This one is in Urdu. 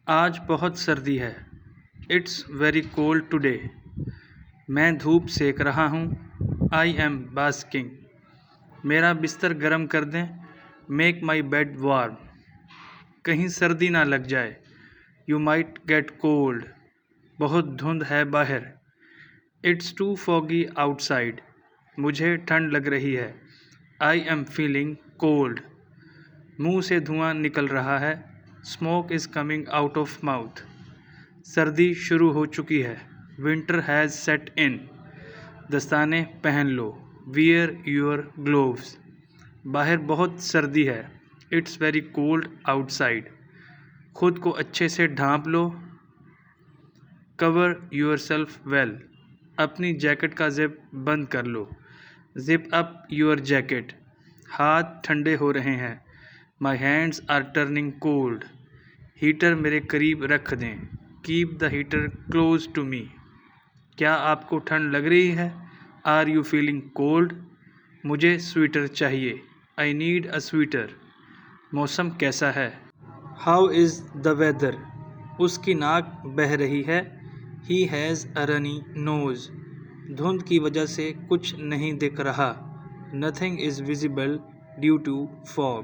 آج بہت سردی ہے. It's very cold today. میں دھوپ سیک رہا ہوں. I am basking. میرا بستر گرم کر دیں. Make my bed warm. کہیں سردی نہ لگ جائے. You might get cold. بہت دھند ہے باہر. It's too foggy outside. مجھے ٹھنڈ لگ رہی ہے. I am feeling cold. منہ سے دھواں نکل رہا ہے. Smoke is coming out of mouth. سردی شروع ہو چکی ہے. ونٹر ہیز سیٹ ان. دستانے پہن لو. Where your gloves. باہر بہت سردی ہے. It's very cold outside. خود کو اچھے سے ڈھانپ لو. Cover yourself well. اپنی جیکٹ کا زپ بند کر لو. Zip up your jacket. ہاتھ ٹھنڈے ہو رہے ہیں. My hands are turning cold. Heater میرے قریب رکھ دیں. Keep the heater close to me. کیا آپ کو ٹھنڈ لگ رہی ہے؟ Are you feeling cold? مجھے سویٹر چاہیے. I need a sweater. موسم کیسا ہے؟ How is the weather? اس کی ناک بہہ رہی ہے. He has a runny nose. دھند کی وجہ سے کچھ نہیں دکھ رہا. Nothing is visible due to fog.